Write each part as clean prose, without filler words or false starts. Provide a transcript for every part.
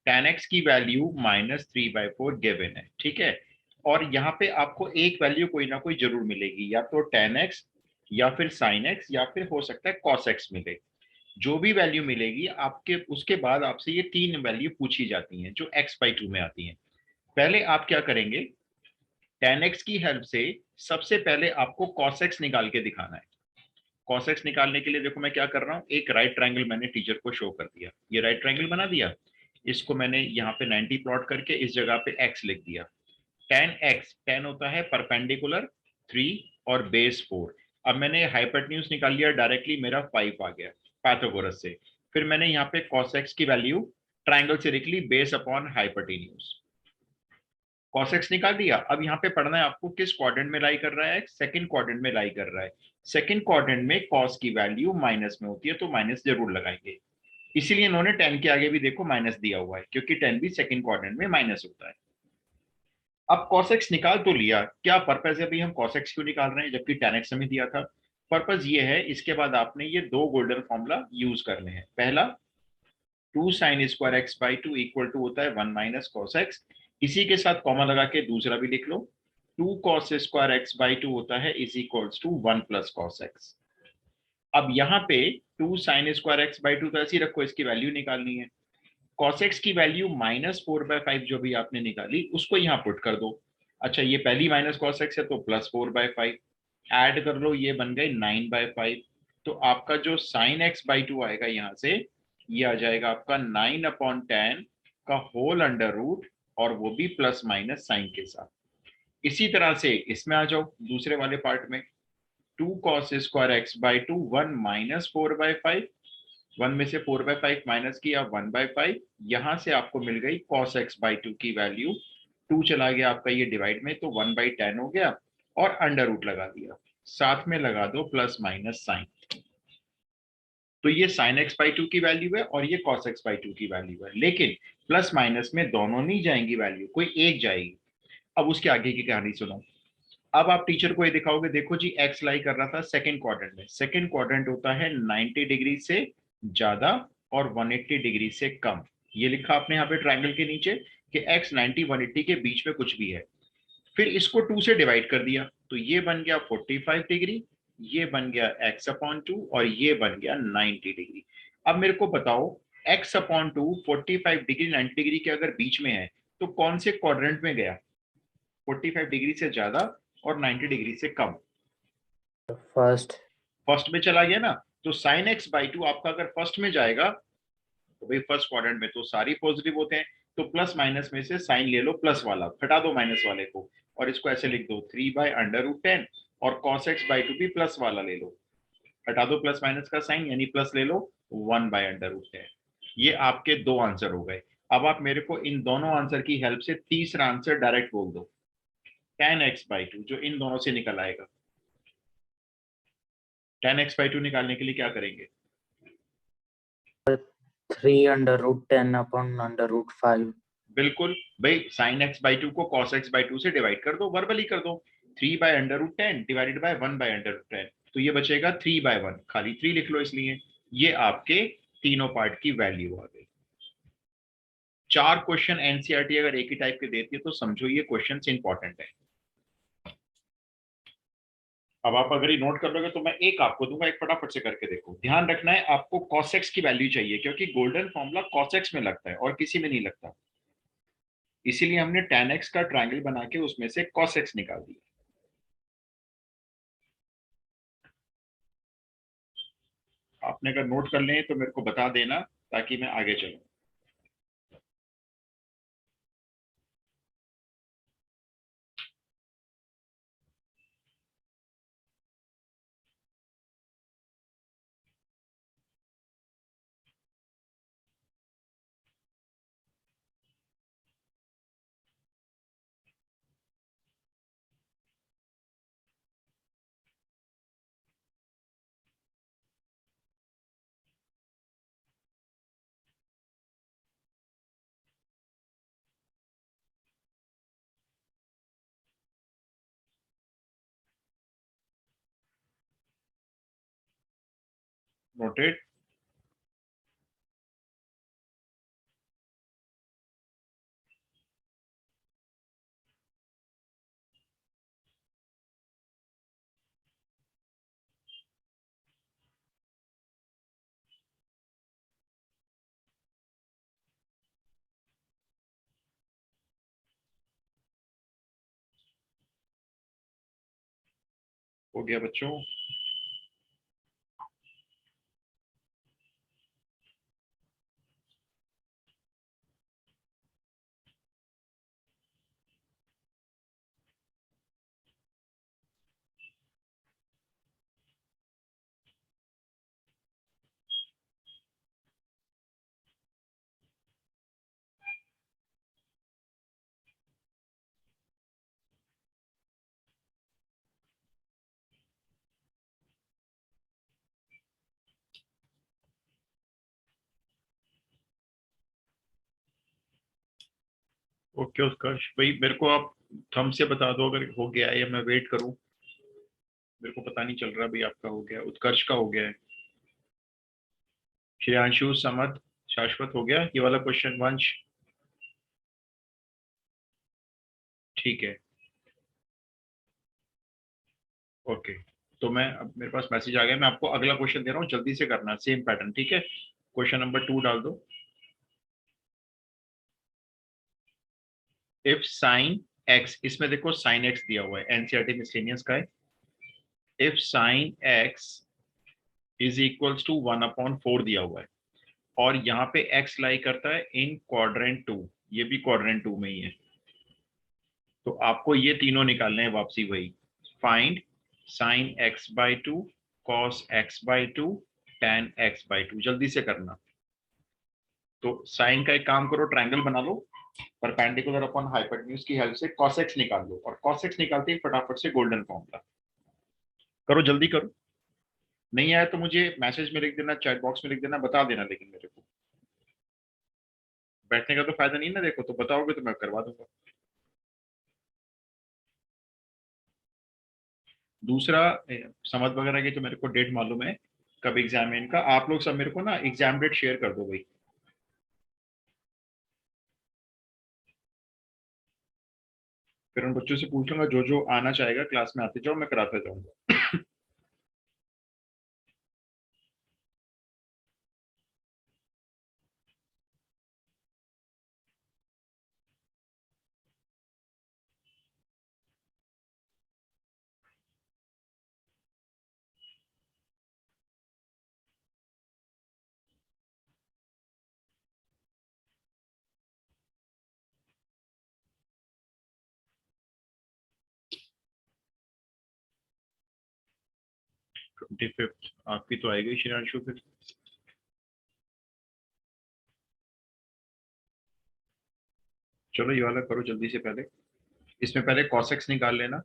tan x की value -3/4 given है, ठीक है। और यहाँ पे आपको एक वैल्यू कोई ना कोई जरूर मिलेगी, या तो tan x या फिर sin x या फिर हो सकता है cos x मिले। जो भी वैल्यू मिलेगी आपके, उसके बाद आपसे ये तीन वैल्यू पूछी जाती हैं जो x/2 में आती हैं। पहले आप क्या करेंगे, tan x की हेल्प से सबसे पहले आपको cos x निकाल के दिखाना है। cos x निकालने के लिए देखो मैं क्या कर रहा हूँ, एक राइट ट्रायंगल मैंने टीचर को शो कर दिया, ये राइट ट्रायंगल बना दिया। इसको मैंने यहाँ पे 90 प्लॉट करके इस जगह पे x लिख दिया। tan x, tan होता है परपेंडिकुलर 3 और बेस 4। अब मैंने हाइपोटेन्यूज निकाल लिया डायरेक्टली, मेरा 5 आ गया पाइथागोरस से। फिर मैंने यहाँ पे cos x की वैल्यू ट्रायंगल से लिख ली, base upon hypotenuse. cos x निकाल दिया। अब यहाँ पे पढ़ना है आपको किस क्वाड्रेंट में लाई कर रहा है, सेकंड क्वाड्रेंट में लाई कर रहा है। सेकंड क्वाड्रेंट में cos की वैल्यू माइनस में होती है, तो माइनस जरूर लगाएंगे। इसीलिए इन्होंने tan के आगे भी देखो माइनस दिया हुआ है, क्योंकि tan भी सेकंड क्वाड्रेंट में माइनस होता है। अब cos x निकाल तो लिया, क्या पर्पज है भाई, हम cos x क्यों निकाल रहे हैं जबकि tan x हमें दिया था। पर्पज ये है, इसके बाद आपने ये दो गोल्डन फॉर्मूला यूज करने हैं। पहला 2 sin² x/2 इक्वल टू होता है 1 माइनस कॉस एक्स। इसी के साथ कॉमा लगा के दूसरा भी लिख लो, 2 cos² x/2 होता है is equals to 1 plus cos x. अब यहाँ पे 2 sin² x/2 तो ऐसे ही रखो, इसकी वैल्यू निकालनी है। cos x की वैल्यू -4/5 जो भी आपने निकाली उसको यहाँ पुट कर दो। अच्छा, ये पहली माइनस कॉस एक्स है तो +4/5 ऐड कर लो, ये बन गए 9/5। तो आपका जो sin x/2 आएगा यहाँ से, ये आ जाएगा आपका 9/10 का होल अंडर रूट, और वो भी प्लस माइनस साइन के साथ। इसी तरह से इसमें आ जाओ दूसरे वाले पार्ट में, 2 cos² x/2 1 -4/5, 1 में से 4/5 माइनस किया 1/5, यहां से आपको मिल गई cos x/2 की वैल्यू। 2 चला गया आपका ये डिवाइड में, तो 1/10 हो गया, और अंडर रूट लगा दिया, साथ में लगा दो प्लस माइनस साइन। तो ये sin x/2 की वैल्यू है और ये cos x/2 की वैल्यू है, लेकिन प्लस माइनस में दोनों नहीं जाएंगी वैल्यू, कोई एक जाएगी। अब उसके आगे की कहानी सुनो। अब आप टीचर को ये दिखाओगे, देखो जी x लाई कर रहा था सेकंड क्वाड्रेंट में। सेकंड क्वाड्रेंट होता है 90 डिग्री से ज्यादा और 180 डिग्री से कम। ये लिखा आपने यहाँ पे ट्रायंगल के नीचे कि x 90 180 के बीच में कुछ भी है। फिर इसको 2 से डिवाइड कर दिया, तो ये बन गया 45 डिग्री, ये बन गया x/2 और ये बन गया 90 डिग्री। अब मेरे को बताओ, x/2 45 डिग्री 90 डिग्री के अगर बीच में है तो कौन से क्वाड्रेंट में गया, 45 डिग्री से ज्यादा और 90 डिग्री से कम। फर्स्ट फर्स्ट में चला गया ना। तो sin x/2 आपका अगर फर्स्ट में जाएगा, तो भाई फर्स्ट क्वाड्रेंट में तो सारी पॉजिटिव होते हैं, तो प्लस माइनस में से साइन ले लो प्लस वाला, हटा दो माइनस वाले को, और इसको ऐसे लिख दो 3/√10, और cos x/2 भी प्लस वाला ले लो, हटा दो प्लस माइनस का साइन, यानी प्लस ले लो 1/√10। ये आपके दो आंसर हो गए। अब आप मेरे को इन दोनों आंसर की हेल्प से तीसरा आंसर डायरेक्ट बोल दो, tan x/2 जो इन दोनों से निकल आएगा। tan x/2 निकालने के लिए क्या करेंगे, 3√10/√5। बिल्कुल भाई, sin x/2 को cos x/2 से डिवाइड कर दो, वर्बली कर दो, 3/√10 डिवाइडेड बाय 1/√10, तो ये बचेगा 3/1, खाली 3 लिख लो इसलिए। ये आपके तीनों पार्ट की वैल्यू आ गई। 4 क्वेश्चन एनसीईआरटी अगर एक ही टाइप के देती है तो समझो ये क्वेश्चन इंपॉर्टेंट है। अब आप अगर ये नोट कर लोगे तो मैं एक आपको दूंगा, एक फटाफट से करके देखो। ध्यान रखना है आपको cos x की वैल्यू चाहिए, क्योंकि गोल्डन फॉर्मूला cos x में लगता है और किसी में नहीं लगता। इसीलिए हमने tan x का ट्रायंगल बना के उसमें से cos x निकाल दिया। आपने अगर नोट कर लें तो मेरे को बता देना, ताकि मैं आगे चलूं। नोटेड। हो गया बच्चों? ओके उत्कर्ष भाई, मेरे को आप थंब से बता दो अगर हो गया है या मैं वेट करूं। मेरे को पता नहीं चल रहा भाई, आपका हो गया, उत्कर्ष का हो गया है। श्रेयांशु, समत, शाश्वत हो गया ये वाला क्वेश्चन? वंश? ठीक है। ओके, तो मैं अब मेरे पास मैसेज आ गया, मैं आपको अगला क्वेश्चन दे रहा हूँ, जल्दी से करना, सेम पैटर्न, ठीक है? क्वेश्चन नंबर 2 डाल दो। इफ साइन एक्स, इसमें देखो साइन एक्स दिया हुआ है, एनसीईआरटी मिसलेनियस का है। If sine x is equals to 1/4 दिया हुआ है, और यहाँ पे एक्स लाई करता है इन क्वाड्रेंट 2, ये भी क्वाड्रेंट 2 में ही है। तो आपको ये तीनों निकालने हैं वापसी वही। Find sine x by two, cos x by two, ten x by two, जल्दी से करना। तो साइन का एक काम करो, ट्रायंगल बना लो, परपेंडिकुलर अपॉन हाइपोटेन्यूज की हेल्प से cos x निकाल लो, और cos x निकालते ही फटाफट से गोल्डन फॉर्मूला करो, जल्दी करो। नहीं आया तो मुझे मैसेज में लिख देना, चैट बॉक्स में लिख देना, बता देना, लेकिन मेरे को बैठने का तो फायदा नहीं ना, देखो तो बताओगे तो मैं करवा दूंगा। दूसरा, समझ वगैरह की तो मेरे को डेट मालूम है, कब एग्जाम है इनका। आप लोग सब मेरे को ना एग्जाम डेट शेयर कर दो भाई। फिर उन बच्चों से पूछ लूंगा, जो जो आना चाहेगा क्लास में आते जाओ, मैं कराता जाऊंगा। ट्वेंटी फिफ्थ आपकी तो आएगी श्रेयांशु फिर। चलो ये वाला करो जल्दी से, पहले इसमें पहले cos x निकाल लेना।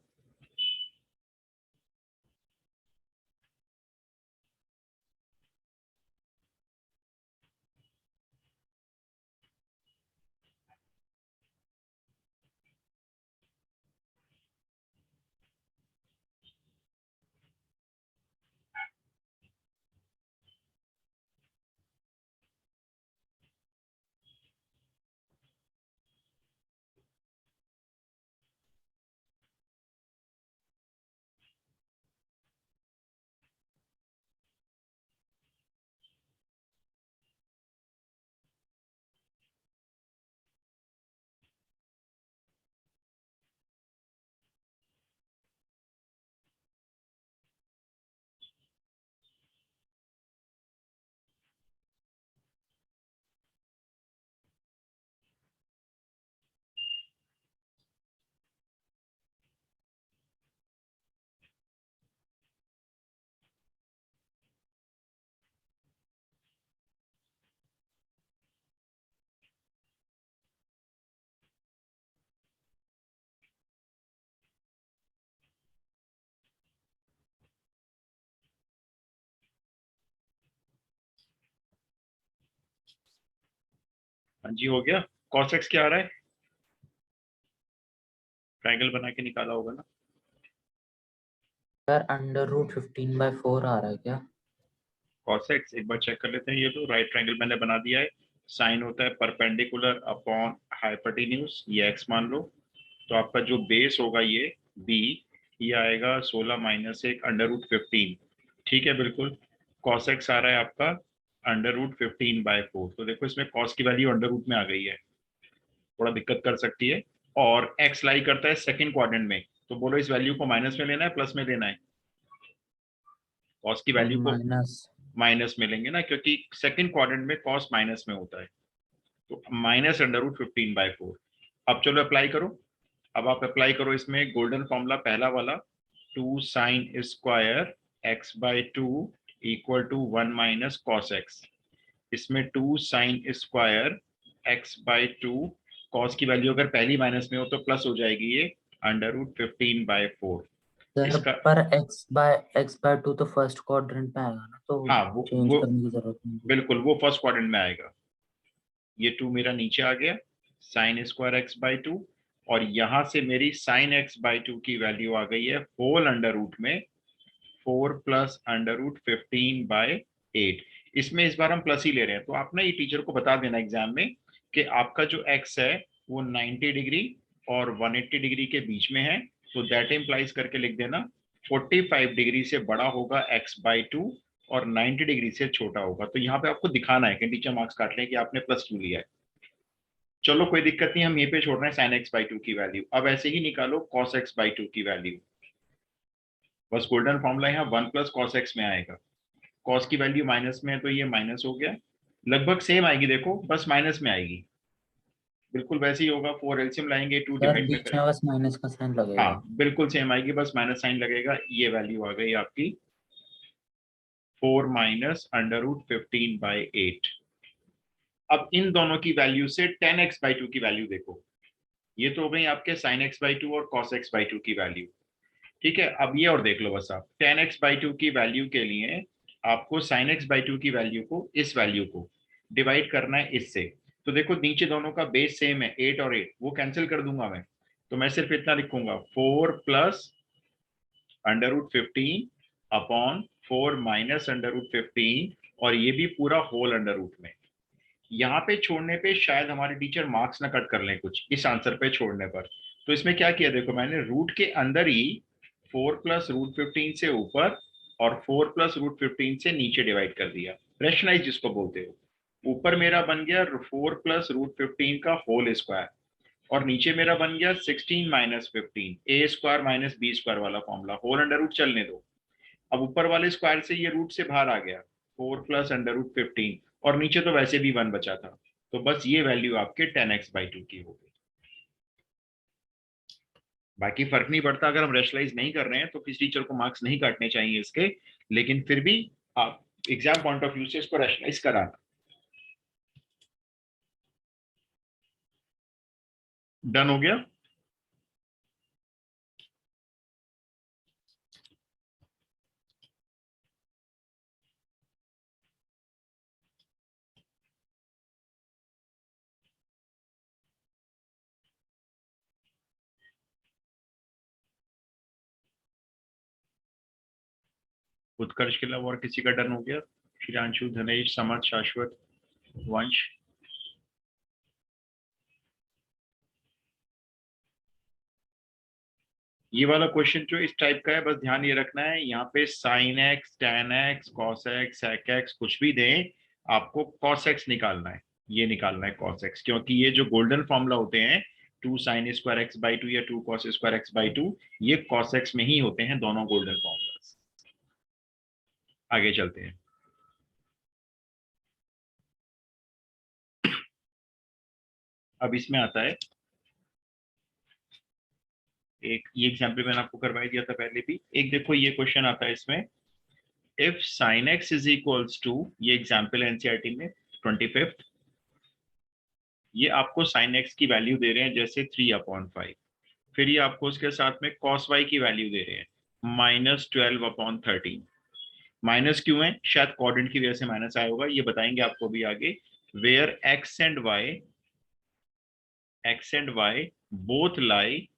हाँ जी, हो गया। cos x क्या आ रहा है? ट्रायंगल बना के निकाला होगा ना। सर √15/4 आ रहा है क्या? cos x एक बार चेक कर लेते हैं, ये तो राइट ट्रायंगल मैंने बना दिया है। साइन होता है परपेंडिकुलर अपॉन हाइपोटेन्यूज, ये x मान लो। तो आपका जो बेस होगा ये b, ये आएगा 16 - 1 √15। ठीक है, बिल्कुल। cos x आ रहा है आपका √15/4। तो देखो इसमें cos की वैल्यू अंडर रूट में आ गई है, थोड़ा दिक्कत कर सकती है। और x लाई करता है सेकंड क्वाड्रेंट में, तो बोलो इस वैल्यू को माइनस में लेना है प्लस में लेना है? कॉस की और वैल्यू को माइनस माइनस मिलेंगे ना, क्योंकि सेकंड क्वाड्रेंट में कॉस माइनस में होता है, तो -√15/4। अब चलो अप्लाई करो। अब आप अप्लाई करो इसमें गोल्डन फॉर्मूला पहला वाला, 2 sin² x/2 = 1 - cos x। इसमें 2 sin² x/2 कॉस की वैल्यू अगर पहली माइनस में हो तो प्लस हो जाएगी, ये √15/4। सर, इसका पर x/2 तो फर्स्ट क्वाड्रेंट में आएगा ना, तो हाँ चेंज करने की जरूरत नहीं है। बिल्कुल वो फर्स्ट क्वाड्रेंट में आएगा। ये 2 मेरा नीचे आ गया, sin²x/2, और यहां से मेरी sin x/2 की वैल्यू आ गई है होल अंडर रूट में 4 + √15/8। इसमें इस बार हम प्लस ही ले रहे हैं, तो आप ना ये टीचर को बता देना एग्जाम में कि आपका जो x है वो 90 डिग्री और 180 डिग्री के बीच में है, तो दैट इम्प्लाइज करके लिख देना 45 डिग्री से बड़ा होगा x/2 और 90 डिग्री से छोटा होगा। तो यहाँ पे आपको दिखाना है कि टीचर मार्क्स काट लें कि आपने प्लस क्यों लिया है। चलो कोई दिक्कत नहीं, हम यहीं पे छोड़ रहे हैं sin x/2 की वैल्यू। अब ऐसे ही निकालो cos x/2 की वैल्यू। बस गोल्डन फॉर्मूला यहाँ 1 + cos x में आएगा। cos की वैल्यू माइनस में है तो ये माइनस हो गया, लगभग सेम आएगी, देखो बस माइनस में आएगी, बिल्कुल वैसे ही होगा। 4 एलसीएम लाएंगे, 2 सर, डिवाइड में बीच करें, में बस माइनस का साइन हाँ लगेगा। बिल्कुल सेम आएगी, बस माइनस साइन लगेगा। ये वैल्यू आ गई आपकी 4 - √15/8। अब इन दोनों की वैल्यू से 10x/2 की वैल्यू देखो। ये तो हो गई आपके sin x/2 और cos x/2 की वैल्यू। ठीक है, अब ये और देख लो बस आप 10x/2 की वैल्यू के लिए आपको sin x/2 की वैल्यू को, इस वैल्यू को डिवाइड करना है इससे। तो देखो नीचे दोनों का बेस सेम है, 8 और 8, वो कैंसिल कर दूंगा मैं, तो मैं सिर्फ इतना लिखूंगा 4 + √15/4 - √15, और ये भी पूरा होल अंडर रूट में। यहाँ पे छोड़ने पे शायद हमारे टीचर मार्क्स ना कट कर लें कुछ इस आंसर पे छोड़ने पर। तो इसमें क्या किया देखो, मैंने रूट के अंदर ही 4 + √15 से ऊपर और 4 + √15 से नीचे डिवाइड कर दिया, रेशनलाइज जिसको बोलते हो। ऊपर मेरा बन गया 4 + √15 का होल स्क्वायर, और नीचे मेरा बन गया 16 - 15 a² - b² वाला फॉर्मूला, होल अंडर रूट चलने दो। अब ऊपर वाले स्क्वायर से ये रूट से बाहर आ गया 4 + √15, और नीचे तो वैसे भी 1 बचा था, तो बस ये वैल्यू आपके 10x/2 की हो गई। बाकी फर्क नहीं पड़ता, अगर हम रेशनलाइज नहीं कर रहे हैं तो किसी टीचर को मार्क्स नहीं काटने चाहिए इसके, लेकिन फिर भी आप एग्जाम पॉइंट ऑफ व्यू से इसको रेशनलाइज कराना। डन हो गया। उत्कर्ष के अलावा और किसी का डन हो गया? श्रीरांशु, धनेश, समर्थ, शाश्वत, वंश। ये वाला क्वेश्चन जो इस टाइप का है, बस ध्यान ये रखना है, यहाँ पे sin x, tan x, cos x, sec x कुछ भी दें, आपको cos x निकालना है। ये निकालना है cos x, क्योंकि ये जो गोल्डन फॉर्मूला होते हैं 2 sin² x/2 या 2 cos²x/2, ये cos x में ही होते हैं दोनों गोल्डन फॉर्मूलास। आगे चलते हैं। अब इसमें आता है एक, ये एग्जाम्पल मैंने आपको करवाई दिया था पहले भी, एक देखो ये क्वेश्चन आता है इसमें, इफ sin x = ये एग्जाम्पल है एनसीईआरटी में 25th। ये आपको sin x की वैल्यू दे रहे हैं जैसे 3/5, फिर ये आपको उसके साथ में cos y की वैल्यू दे रहे हैं -12/13। माइनस क्यों है? शायद कोऑर्डिनेट की वजह से माइनस आया होगा, ये बताएंगे आपको भी आगे। Where x and y both lie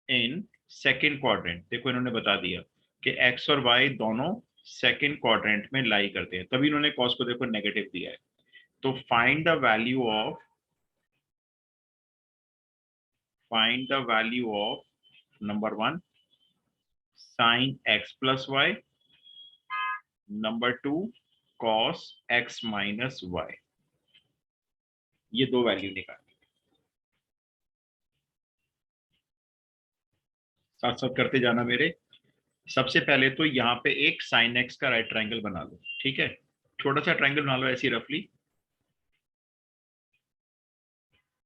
in second quadrant, देखो इन्होंने बता दिया कि x और y दोनों सेकेंड क्वाड्रेंट में लाई करते हैं, तभी इन्होंने cos को देखो नेगेटिव दिया है। तो find the value of number 1 sin x + y, number 2 cos x - y। ये दो वैल्यू निकाल, साथ साथ करते जाना मेरे। सबसे पहले तो यहाँ पे एक साइन एक्स का राइट ट्रायंगल बना लो, ठीक है, छोटा सा ट्रायंगल बना लो ऐसी रफली,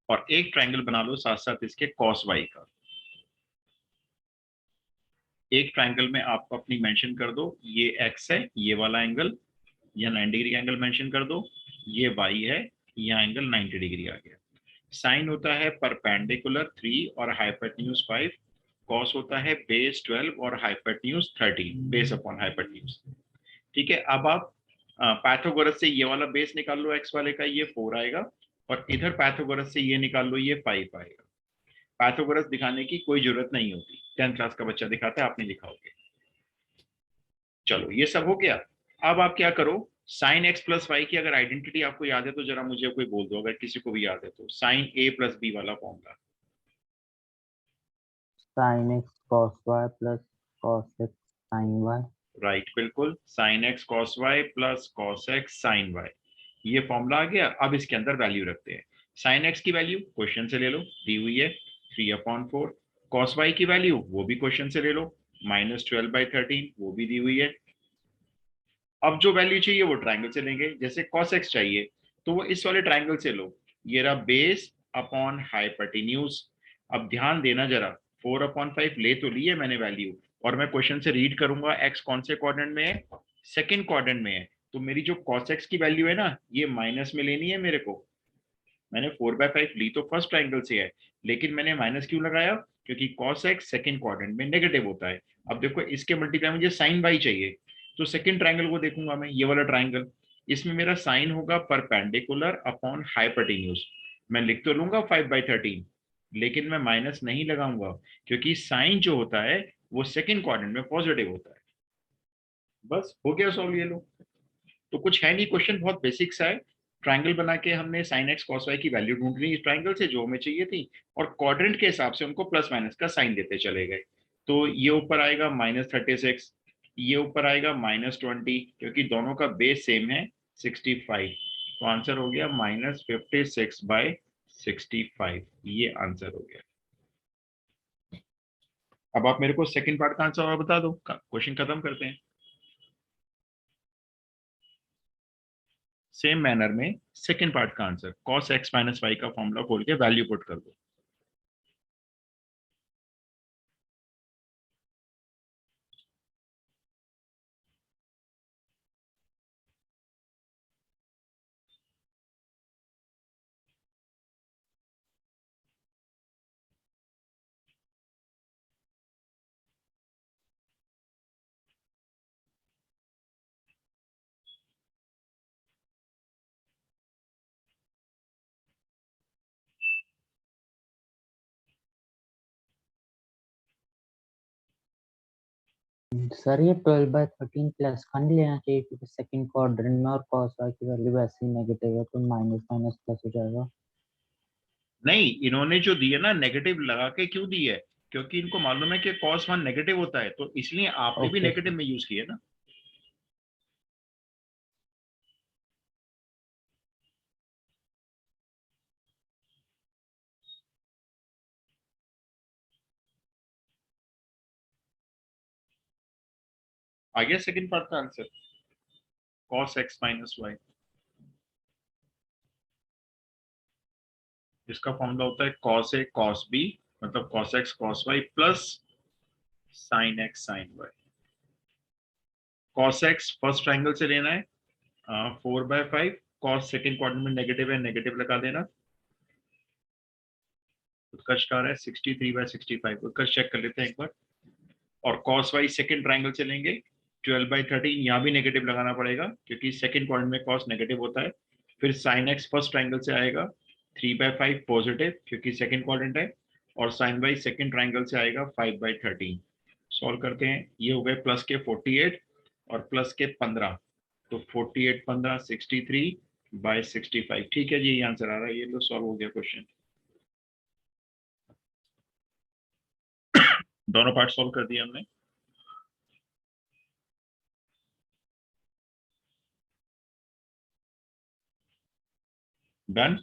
और एक ट्रायंगल बना लो साथ साथ इसके कॉस वाई का। एक ट्रायंगल में आपको अपनी मेंशन कर दो, ये एक्स है, ये वाला एंगल, या 90 डिग्री का एंगल मेंशन कर दो, ये वाई है, यहाँ एंगल 90 डिग्री आ गया। साइन होता है परपेंडिकुलर 3 और हाइपोटेन्यूज 5, कॉस होता है बेस 12 और हाइपोटेन्यूज 13, बेस अपॉन हाइपोटेन्यूज। ठीक है, अब आप पाइथागोरस से ये वाला बेस निकाल लो एक्स वाले का, ये 4 आएगा, और इधर पाइथागोरस से ये निकाल लो, ये 5 आएगा। पाइथागोरस दिखाने की कोई जरूरत नहीं होती, 10th क्लास का बच्चा दिखाता है, आप नहीं दिखाओगे। चलो ये सब हो गया। अब आप क्या करो, साइन एक्स प्लस वाई की अगर आइडेंटिटी आपको याद है तो जरा मुझे कोई बोल दो, अगर किसी को भी याद है तो, साइन ए प्लस बी वाला formula. sin x cos y plus cos x sin y। Right, बिल्कुल, sine x cos y plus cos x sine y, ये फॉर्मूला आ गया। अब इसके अंदर वैल्यू रखते हैं। साइन एक्स की वैल्यू क्वेश्चन से ले लो, दी हुई है 3/4। कॉस वाई की वैल्यू वो भी क्वेश्चन से ले लो, -12/13, वो भी दी हुई है। अब जो वैल्यू चाहिए वो ट्रायंगल से लेंगे, जैसे cos x चाहिए तो वो इस वाले ट्रायंगल से लो, ये रहा बेस अपॉन हाइपोटेन्यूज। अब ध्यान देना जरा, 4/5 ले तो लिए मैंने वैल्यू, और मैं क्वेश्चन से रीड करूंगा x कौन से क्वाड्रेंट में है, सेकंड क्वाड्रेंट में है, तो मेरी जो cos x की वैल्यू है ना, ये माइनस में लेनी है मेरे को। मैंने 4/5 ली तो फर्स्ट ट्रायंगल से है, लेकिन मैंने माइनस क्यों लगाया, क्योंकि cos x सेकंड क्वाड्रेंट में नेगेटिव होता है। अब देखो इसके मल्टीप्लाई मुझे sin y चाहिए, तो सेकंड ट्रायंगल को देखूंगा मैं, ये वाला ट्रायंगल, इसमें मेरा साइन होगा परपेंडिकुलर अपॉन हाइपोटेन्यूज। मैं लिख तो लूंगा 5/13, लेकिन मैं माइनस नहीं लगाऊंगा, क्योंकि साइन जो होता है वो सेकंड क्वाड्रेंट में पॉजिटिव होता है। बस हो गया सॉल्व, ये लो। तो कुछ है नहीं, क्वेश्चन बहुत बेसिक सा है। ट्रायंगल बना के हमने साइन एक्स कॉस वाई की वैल्यू ढूंढनी इस ट्रायंगल से जो हमें चाहिए थी, और क्वाड्रेंट के हिसाब से उनको प्लस माइनस का साइन देते चले गए। तो ये ऊपर आएगा -36, ये ऊपर आएगा -20, क्योंकि दोनों का बेस सेम है 65, तो आंसर हो गया -56/65, ये आंसर हो गया। अब आप मेरे को सेकंड पार्ट का आंसर और बता दो, क्वेश्चन खत्म करते हैं। सेम मैनर में सेकंड पार्ट का answer, cos x minus y का फॉर्मूला खोल के वैल्यू पुट कर दो। सर ये 12/13 प्लस का नहीं लेना चाहिए, क्योंकि सेकंड क्वाड्रेंट में और cos y की वैल्यू वैसे ही नेगेटिव है, तो माइनस माइनस प्लस हो जाएगा। नहीं, इन्होंने जो दी है ना नेगेटिव लगा के क्यों दी है, क्योंकि इनको मालूम है कि cos 1 नेगेटिव होता है, तो इसलिए आपने भी ओके नेगेटिव सर। में यूज किया ना। आ गया सेकंड पार्ट का answer, cos x minus y, इसका फॉर्मूला होता है cos a cos b, मतलब cos x cos y plus sin x sin y। cos x first triangle से लेना है 4/5, cos सेकंड क्वाड्रेंट में नेगेटिव है, नेगेटिव लगा देना। उत्कर्ष का आ रहा है 63/65, उत्कर्ष चेक कर लेते हैं एक बार। और cos y सेकंड ट्रायंगल से लेंगे 12/13, यहाँ भी नेगेटिव लगाना पड़ेगा क्योंकि सेकंड क्वाड्रेंट में cos नेगेटिव होता है। फिर sin x फर्स्ट ट्रायंगल से आएगा 3/5 पॉजिटिव, क्योंकि सेकंड क्वाड्रेंट है, और sin y सेकंड ट्रायंगल से आएगा 5/13। सॉल्व करते हैं, ये हो गए प्लस के 48 और प्लस के 15, तो 48 15 63/65। ठीक है जी, ये आंसर आ रहा है, ये लो सॉल्व हो गया क्वेश्चन। दोनों पार्ट सॉल्व कर दिए हमने। डन।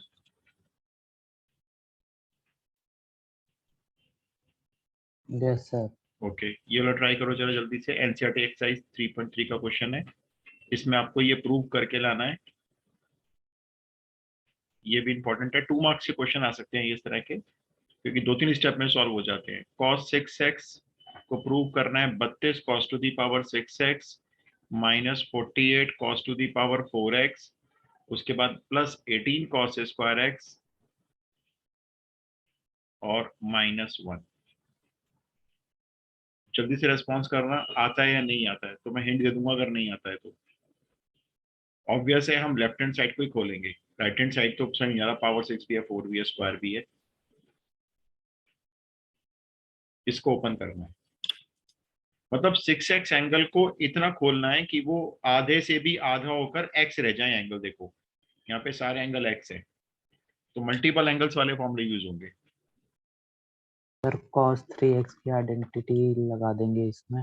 Yes sir. ओके, ये वाला ट्राई करो जरा जल्दी से। एनसीईआरटी एक्सरसाइज 3.3 का क्वेश्चन है, इसमें आपको ये प्रूव करके लाना है। ये भी इंपॉर्टेंट है, 2 मार्क्स के क्वेश्चन आ सकते हैं इस तरह के, क्योंकि 2-3 स्टेप में सॉल्व हो जाते हैं। cos 6x को प्रूव करना है 32 cos to the power 6x minus 48 cos to the power 4x, उसके बाद प्लस 18 cos स्क्वायर x और -1। जल्दी से रेस्पॉन्स करना, आता है या नहीं आता है, तो मैं हिंट दे दूंगा अगर नहीं आता है तो। ऑब्वियस है, हम लेफ्ट हैंड साइड को ही खोलेंगे, राइट हैंड साइड तो समझ आ रहा, पावर 6 भी है, 4 भी है, स्क्वायर भी है। इसको ओपन करना है, मतलब 6x एंगल को इतना खोलना है कि वो आधे से भी आधा होकर x रह जाए एंगल। देखो यहाँ पे सारे एंगल x है, तो मल्टीपल एंगल्स वाले फॉर्मूले यूज होंगे। सर cos 3x की आइडेंटिटी लगा देंगे इसमें,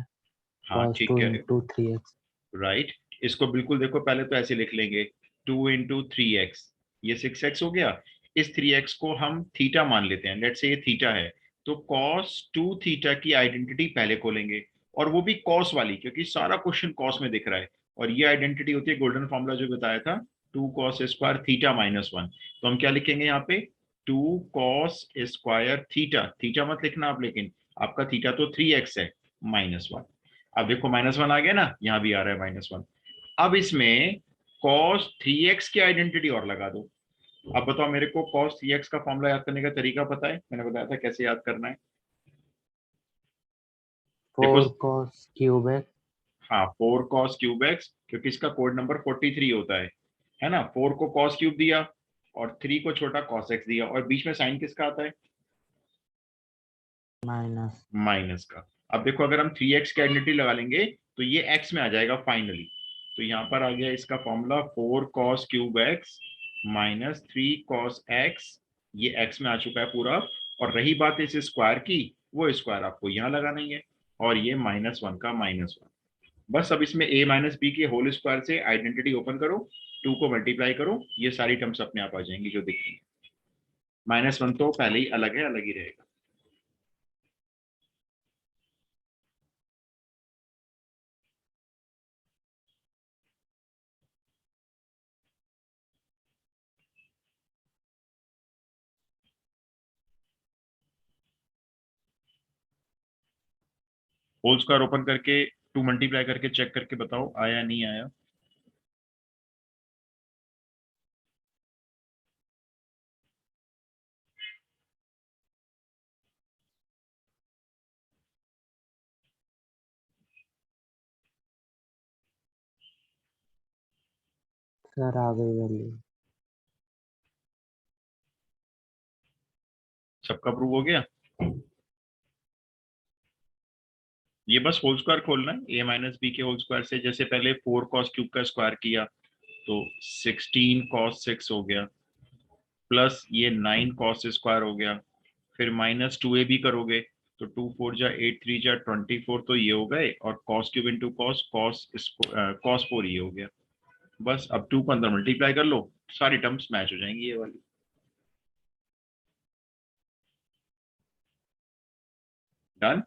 हाँ cos ठीक 2 है, into 3x। राइट। इसको बिल्कुल देखो, पहले तो ऐसे लिख लेंगे 2 into 3x, ये 6x हो गया। इस 3x को हम थीटा मान लेते हैं, लेट्स से ये थीटा है, तो cos 2 थीटा की आइडेंटिटी पहले खोलेंगे, और वो भी cos वाली, क्योंकि सारा क्वेश्चन cos में दिख रहा है। और ये आइडेंटिटी होती है गोल्डन फॉर्मूला जो बताया था, 2 cos स्क्वायर थीटा -1। तो हम क्या लिखेंगे यहाँ पे, 2 cos स्क्वायर थीटा, थीटा मत लिखना आप, लेकिन आपका थीटा तो 3x है, -1। अब देखो -1 आ गया ना, यहाँ भी आ रहा है -1। अब इसमें cos 3x की आइडेंटिटी और लगा दो। अब बताओ मेरे को, cos 3x का फॉर्मूला याद करने का तरीका पता है, मैंने बताया था कैसे याद करना है। देखो, 4 cos cube x। हाँ 4 cos क्यूब एक्स, क्योंकि इसका कोड नंबर 43 होता है ना। 4 को cos क्यूब दिया और 3 को छोटा cos x दिया, और बीच में साइन किसका आता है, माइनस। माइनस का। अब देखो अगर हम 3x की आइडेंटिटी लगा लेंगे तो ये x में आ जाएगा फाइनली। तो यहाँ पर आ गया इसका formula 4 cos cube x minus 3 cos x, ये x में आ चुका है पूरा। और रही बात इस स्क्वायर की, वो स्क्वायर आपको यहाँ लगाना ही है, और ये -1 का -1। बस अब इसमें a माइनस बी के होल स्क्वायर से आइडेंटिटी ओपन करो, 2 को मल्टीप्लाई करो, ये सारी टर्म्स अपने आप आ जाएंगी जो दिख रही है। -1 तो पहले ही अलग है, अलग ही रहेगा। होल स्क्वायर ओपन करके 2 मल्टीप्लाई करके चेक करके बताओ आया नहीं आया। सर आ गई वैल्यू। सबका प्रूव हो गया। ये बस होल स्क्वायर खोलना है, a माइनस बी के होल स्क्वायर से। जैसे पहले 4 cos क्यूब का स्क्वायर किया तो 16 cos 6 हो गया, प्लस ये 9 cos स्क्वायर हो गया, फिर -2a भी करोगे तो 2 4 जा 8 3 जा 24, तो ये हो गए, और cos क्यूब इंटू cos 4 ये हो गया। बस अब 2 को अंदर मल्टीप्लाई कर लो, सारी टर्म्स मैच हो जाएंगी ये वाली। डन।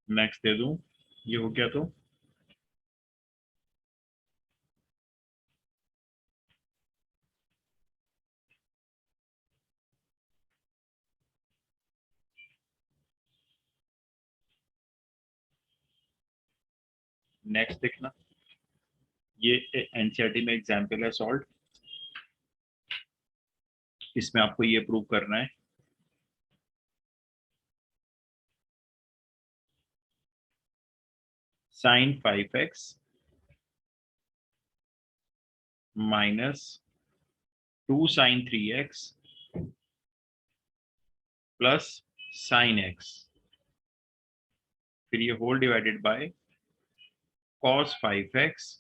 नेक्स्ट दे दूं, ये हो गया तो नेक्स्ट देखना, ये एनसीईआरटी में एग्जाम्पल है सॉल्व, इसमें आपको ये प्रूव करना है। sin 5x minus 2 sin 3x plus sin x, फिर ये whole divided by cos 5x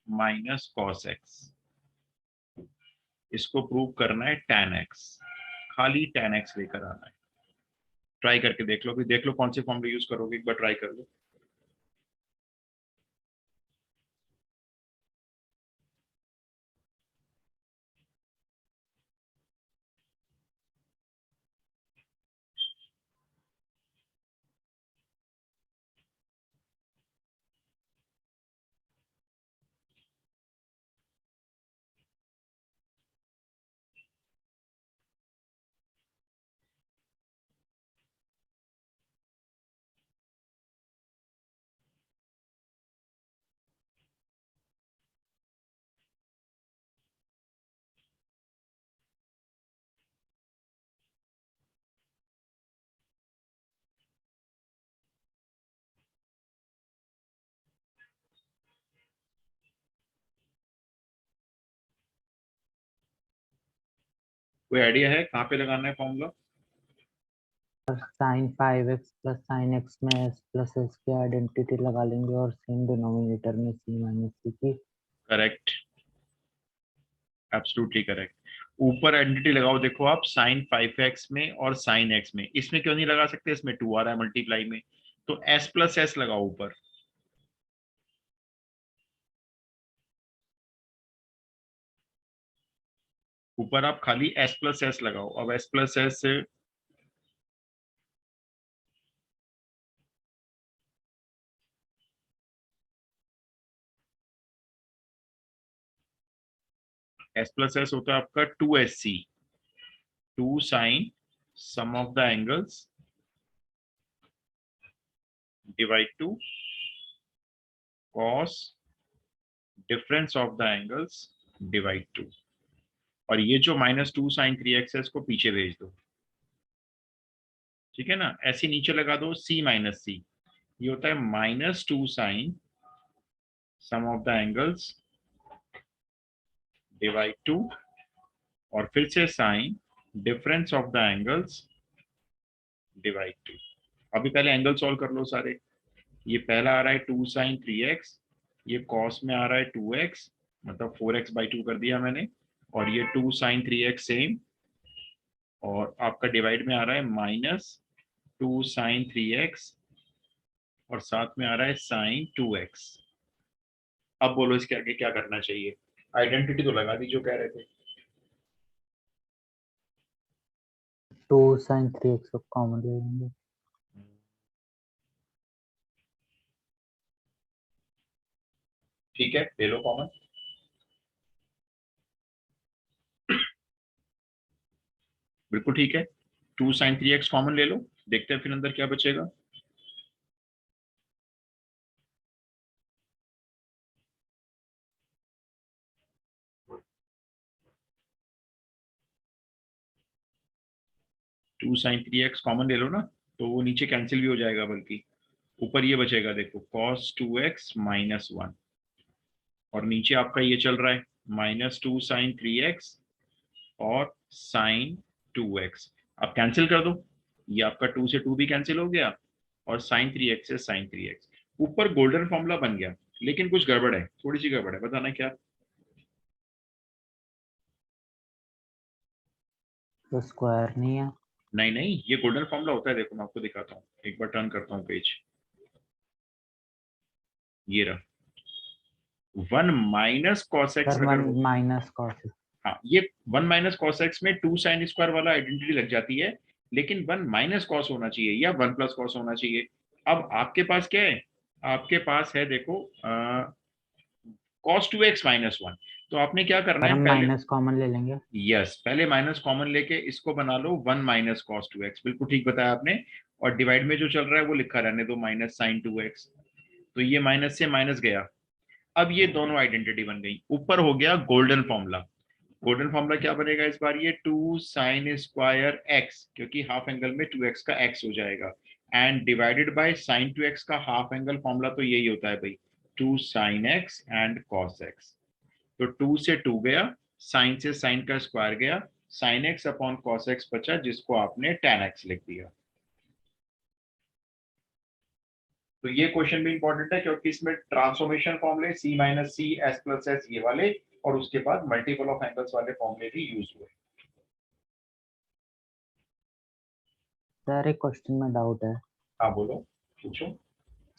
minus cos x। इसको प्रूव करना है tan x, खाली tan x लेकर आना है। ट्राई करके देख लो, फिर देख लो कौन से फॉर्मूले यूज करोगे, एक बार ट्राई कर लो। कोई आइडिया है कहाँ पे लगाना है फॉर्मूला? साइन 5x प्लस साइन एक्स में s प्लस एस की आइडेंटिटी लगा लेंगे और सेम डिनोमिनेटर में c माइनस c की। Correct, absolutely correct. ऊपर आइडेंटिटी लगाओ, देखो आप साइन 5x में और साइन x में, इसमें क्यों नहीं लगा सकते? इसमें 2 आ रहा है मल्टीप्लाई में, तो s प्लस एस लगाओ ऊपर। ऊपर आप खाली s प्लस एस लगाओ। अब s प्लस एस से s प्लस एस होता है आपका 2sc, 2 sine sum of the angles divide two cos difference of the angles divide two, और ये जो -2 साइन 3x है इसको पीछे भेज दो, ठीक है ना? ऐसे नीचे लगा दो c माइनस सी, ये होता है -2 sine sum of the angles divide two, और फिर से sine difference of the angles divide two. अभी पहले एंगल सॉल्व कर लो सारे। ये पहला आ रहा है 2 साइन 3x, ये कॉस में आ रहा है 2x, मतलब 4x/2 कर दिया मैंने, और ये 2 साइन 3x सेम, और आपका डिवाइड में आ रहा है -2 साइन 3x, और साथ में आ रहा है साइन 2x। अब बोलो इसके आगे क्या करना चाहिए? आइडेंटिटी तो लगा दी जो कह रहे थे। 2 साइन 3x को कॉमन ले लेंगे। ठीक है, ले लो कॉमन। बिल्कुल ठीक है, 2 साइन 3x कॉमन ले लो, देखते हैं फिर अंदर क्या बचेगा। 2 साइन 3x कॉमन ले लो ना, तो वो नीचे कैंसिल भी हो जाएगा, बल्कि ऊपर ये बचेगा, देखो cos 2x -1, और नीचे आपका ये चल रहा है -2 साइन 3x और साइन 2x। अब कैंसिल कर दो, ये आपका 2 से 2 भी कैंसिल हो गया, और साइन 3x से साइन 3x। ऊपर गोल्डन फॉर्मूला बन गया, लेकिन कुछ गड़बड़ है, थोड़ी सी गड़बड़ है, बताना क्या? तो स्क्वायर नहीं है। नहीं नहीं, ये गोल्डन फॉर्मूला होता है, देखो मैं आपको दिखाता हूँ, एक बार टर्न करता हूँ पेज, ये रहा 1 माइनस कॉस एक्स सर अगर 1 हो। Minus cos. हाँ, ये 1 माइनस कॉस एक्स में 2 साइन स्क्वायर वाला आइडेंटिटी लग जाती है, लेकिन 1 माइनस कॉस होना चाहिए या 1 प्लस कॉस होना चाहिए। अब आपके पास क्या है? आपके पास है, देखो cos 2x -1, तो आपने क्या करना पर है हम पहले? माइनस कॉमन ले लेंगे। यस, पहले माइनस कॉमन लेके इसको बना लो 1 माइनस कॉस 2x, बिल्कुल ठीक बताया आपने। और डिवाइड में जो चल रहा है वो लिखा रहने दो माइनस साइन 2x, तो ये माइनस से माइनस गया। अब ये दोनों आइडेंटिटी बन गई, ऊपर हो गया गोल्डन फॉर्मूला। गोल्डन फॉर्मूला क्या बनेगा इस बार? ये 2 साइन स्क्वायर एक्स, क्योंकि हाफ एंगल में 2x का x हो जाएगा, and divided by sine 2x का हाफ एंगल फॉर्मूला तो यही होता है भाई, 2 sine x and cos x। तो 2 से 2 गया, साइन से साइन का स्क्वायर गया, sine x upon cos x बचा, जिसको आपने tan x लिख दिया। तो ये क्वेश्चन भी इंपॉर्टेंट है, क्योंकि इसमें ट्रांसफॉर्मेशन फॉर्मूले c minus c s plus s ये वाले, और उसके बाद मल्टीपल ऑफ एंगल्स वाले फॉर्मूले भी यूज हुए। सर एक क्वेश्चन में डाउट है। हाँ बोलो, पूछो।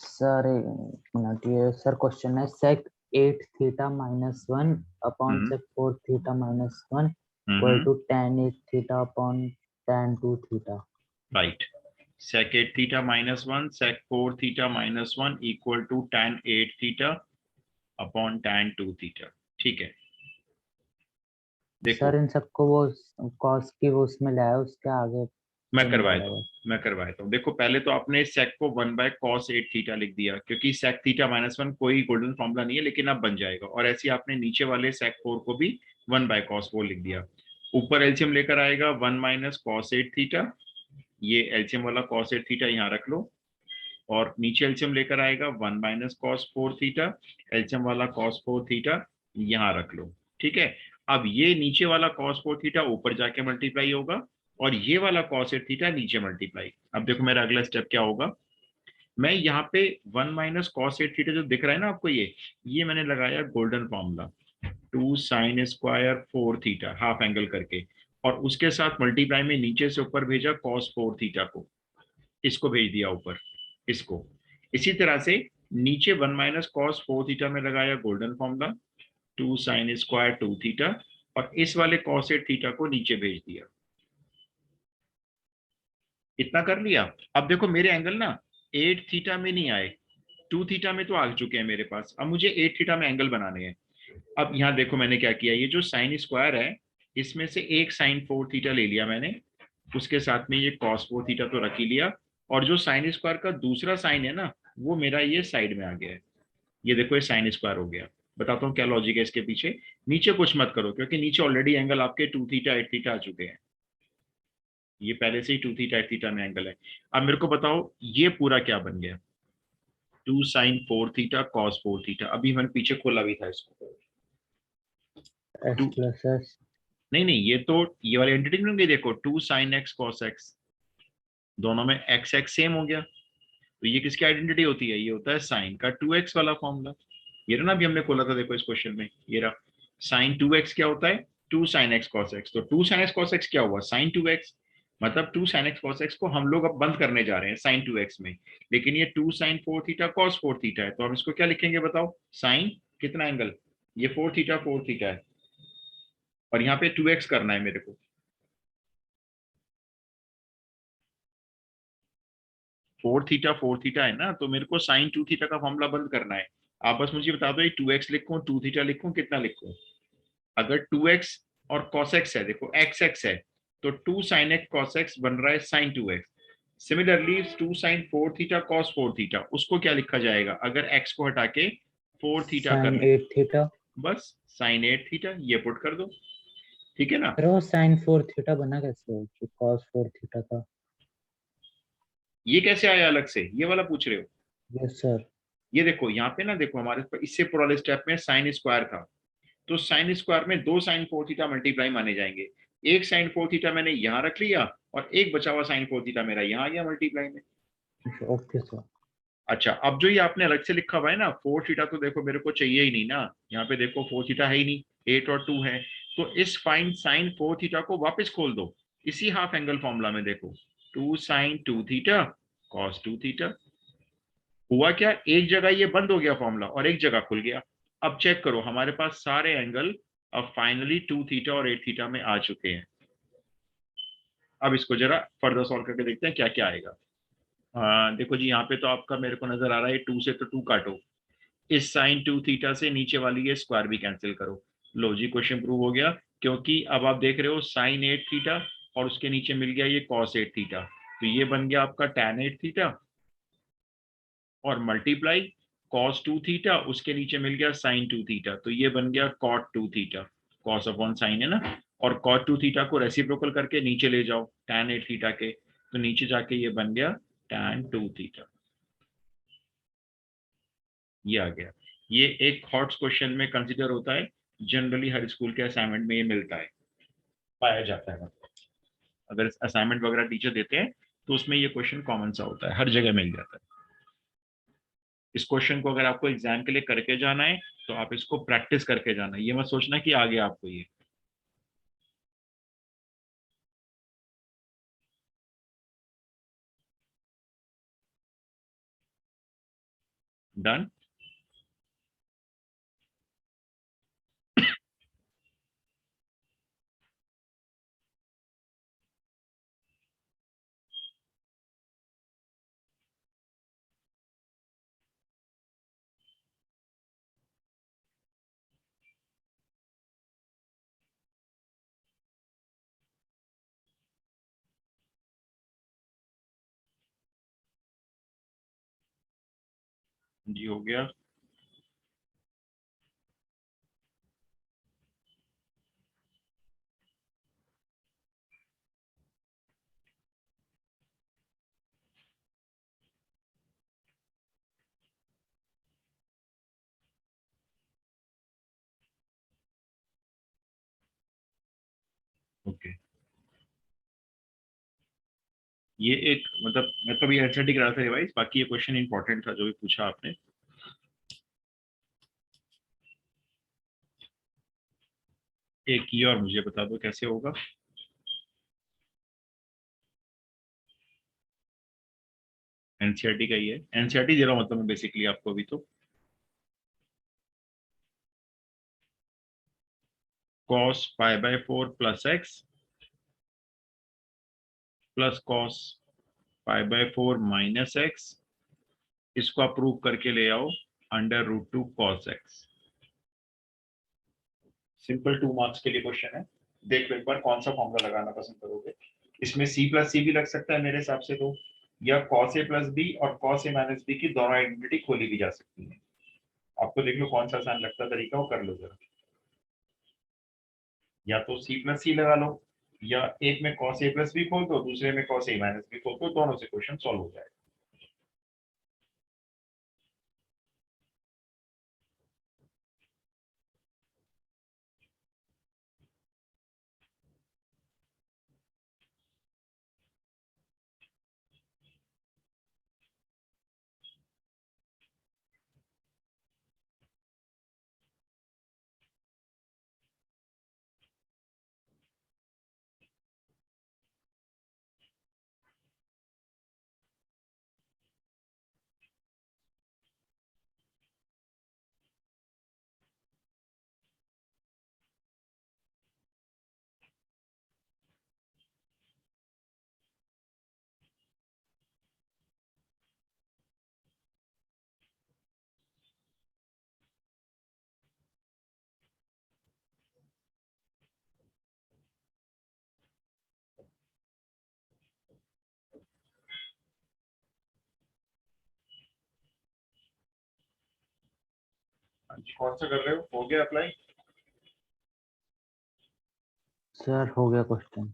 सर एक मिनट, ये सर क्वेश्चन है sec 8 theta -1 upon hmm sec 4 theta -1 equal hmm, to tan 8 theta upon tan 2 theta. Right. sec 8 theta -1 sec 4 theta -1 equal to tan 8 theta upon tan 2 theta. ठीक है, देखो सर इन सबको वो cos की वो उसमें लाया, उसके आगे मैं चेंज करवा करा देता हूँ, है। मैं करवा देता हूँ। देखो पहले तो आपने sec को 1 बाय cos 8 थीटा लिख दिया, क्योंकि sec थीटा -1 कोई गोल्डन फॉर्मूला नहीं है, लेकिन अब बन जाएगा। और ऐसे ही आपने नीचे वाले sec 4 को भी 1 बाय cos 4 लिख दिया। ऊपर एलसीएम लेकर आएगा 1 माइनस cos 8 थीटा, ये एलसीएम वाला cos 8 थीटा यहाँ रख लो, और नीचे एलसीएम लेकर आएगा 1 माइनस cos 4 थीटा, एलसीएम वाला cos 4 थीटा यहाँ रख लो। ठीक है, अब ये नीचे वाला cos 4 थीटा ऊपर जाके मल्टीप्लाई होगा और ये वाला cos 8 थीटा नीचे मल्टीप्लाई। अब देखो मेरा अगला स्टेप क्या होगा, मैं यहाँ पे 1 माइनस कॉस 8 थीटा जो दिख रहा है ना आपको, ये मैंने लगाया golden formula, 2 sine square 4 theta half angle करके, और उसके साथ मल्टीप्लाई में नीचे से ऊपर भेजा cos 4 थीटा को, इसको भेज दिया ऊपर इसको। इसी तरह से नीचे 1 माइनस कॉस 4 थीटा में लगाया golden formula, 2 sine square 2 theta, और इस वाले cos 8 थीटा को नीचे भेज दिया। इतना कर लिया। अब देखो मेरे एंगल ना 8 थीटा में नहीं आए, 2 थीटा में तो आ चुके हैं मेरे पास, अब मुझे 8 थीटा में एंगल बनाने हैं। अब यहाँ देखो मैंने क्या किया, ये जो साइन स्क्वायर है इसमें से एक साइन 4 थीटा ले लिया मैंने, उसके साथ में ये cos 4 थीटा तो रख ही लिया, और जो साइन स्क्वायर का दूसरा साइन है ना वो मेरा ये साइड में आ गया है। ये देखो ये साइन स्क्वायर हो गया। बताता हूँ क्या लॉजिक है इसके पीछे। नीचे कुछ मत करो क्योंकि नीचे ऑलरेडी एंगल आपके 2 थीटा 8 थीटा आ चुके हैं, ये पहले से ही 2 थीटा 8 थीटा में एंगल है। अब मेरे को बताओ ये पूरा क्या बन गया, 2 साइन 4 थीटा cos 4 थीटा। अभी मैंने पीछे खोला भी था इसको, एक्स टू, प्लस एस। नहीं नहीं ये तो ये वाली एंटिटी नहीं होंगी, देखो 2 साइन एक्स cos एक्स, दोनों में एक्स एक्स सेम हो गया, तो ये किसकी आइडेंटिटी होती है, ये होता है साइन का 2x वाला फॉर्मूला। ये रहा ना अभी हमने खोला था देखो इस क्वेश्चन में, ये रहा साइन 2x क्या होता है, 2 साइन एक्स cos x, तो 2 साइन एक्स cos x क्या हुआ, साइन 2x, मतलब 2 साइन एक्स cos x को हम लोग अब बंद करने जा रहे हैं साइन 2x में। लेकिन ये 2 साइन 4 थीटा cos 4 थीटा है, तो हम इसको क्या लिखेंगे बताओ, साइन कितना एंगल, ये 4 थीटा है, और यहाँ पे 2x करना है मेरे को। 4 थीटा है ना, तो मेरे को साइन 2 थीटा का फॉर्मूला बंद करना है। आप बस मुझे बता दो ये 2x लिखूं 2 थीटा लिखूं कितना लिखूं। अगर 2x और cos x है, देखो x x है, तो 2 sin x cos x बन रहा है sin 2x। Similarly 2 sin 4 theta cos 4 theta, उसको क्या लिखा जाएगा अगर x को हटा के 4 थीटा कर साइन ले, 8 थीटा। बस sin 8 थीटा ये पुट कर दो, ठीक है ना। अरे वो साइन 4 थीटा बना कैसे जो कॉस 4 थीटा था? ये कैसे आया अलग से, ये वाला पूछ रहे हो। Yes sir. ये देखो यहाँ पे ना, देखो हमारे पास इससे पुराने स्टेप में साइन स्क्वायर था, तो साइन स्क्वायर में 2 साइन 4 थीटा मल्टीप्लाई माने जाएंगे। एक साइन 4 थीटा मैंने यहाँ रख लिया और एक बचा हुआ साइन 4 थीटा मेरा यहाँ आ गया मल्टीप्लाई में। Okay sir. अच्छा अब जो ये आपने अलग से लिखा हुआ है ना 4 थीटा, तो देखो मेरे को चाहिए ही नहीं ना, यहाँ पे देखो 4 थीटा है ही नहीं, 8 और 2 है, तो इस फाइन साइन 4 थीटा को वापस खोल दो इसी हाफ एंगल फॉर्मूला में, देखो 2 साइन 2 थीटा कॉस 2 थीटा। हुआ क्या, एक जगह ये बंद हो गया फॉर्मूला और एक जगह खुल गया। अब चेक करो हमारे पास सारे एंगल अब फाइनली 2 थीटा और 8 थीटा में आ चुके हैं। अब इसको जरा फर्दर सॉल्व करके देखते हैं क्या क्या आएगा। देखो जी यहाँ पे तो आपका मेरे को नजर आ रहा है 2 से तो 2 काटो, इस साइन 2 थीटा से नीचे वाली ये स्क्वायर भी कैंसिल करो, लो जी क्वेश्चन प्रूव हो गया। क्योंकि अब आप देख रहे हो साइन 8 थीटा और उसके नीचे मिल गया ये cos 8 थीटा, तो ये बन गया आपका tan 8 थीटा, और मल्टीप्लाई cos 2 थीटा उसके नीचे मिल गया sin 2 थीटा, तो ये बन गया cot 2 theta, cos upon sin है ना, और cot 2 थीटा को रेसिप्रोकल करके नीचे ले जाओ tan 8 थीटा के, तो नीचे जाके ये बन गया tan 2 थीटा, ये आ गया। ये एक हॉट्स क्वेश्चन में कंसिडर होता है, जनरली हर स्कूल के असाइनमेंट में ये मिलता है, पाया जाता है, मतलब अगर असाइनमेंट वगैरह टीचर देते हैं तो उसमें ये क्वेश्चन कॉमन सा होता है, हर जगह मिल जाता है। इस क्वेश्चन को अगर आपको एग्जाम के लिए करके जाना है तो आप इसको प्रैक्टिस करके जाना है, ये मत सोचना कि आ गया आपको ये। डन। जी हो गया। ओके, ये एक मतलब मैं तो अभी एनसीईआरटी करा था रिवाइज, बाकी ये क्वेश्चन इंपॉर्टेंट था जो भी पूछा आपने। एक ये और मुझे बता दो कैसे होगा। एनसीईआरटी का ही है, एनसीईआरटी दे रहा हूँ मतलब मैं बेसिकली आपको अभी तो। cos pi by 4 plus x plus cos pi by 4 minus x, इसको आप प्रूव करके ले आओ under root 2 cos x. Simple 2 marks के लिए क्वेश्चन है। देख लो एक बार कौन सा फॉर्मूला लगाना पसंद करोगे। इसमें सी प्लस सी भी लग सकता है मेरे हिसाब से तो, या cos ए प्लस बी और cos ए माइनस बी की दोनों आइडेंटिटी खोली भी जा सकती है। आपको देख लो कौन सा आसान लगता है तरीका, वो कर लो जरा। या तो सी प्लस सी लगा लो, या एक में cos ए प्लस बी खोल दो, दूसरे में cos ए माइनस बी खोल दो, दोनों से क्वेश्चन सॉल्व हो जाएगा। हाँ जी, कौन सा कर रहे हो गया अप्लाई? सर हो गया क्वेश्चन।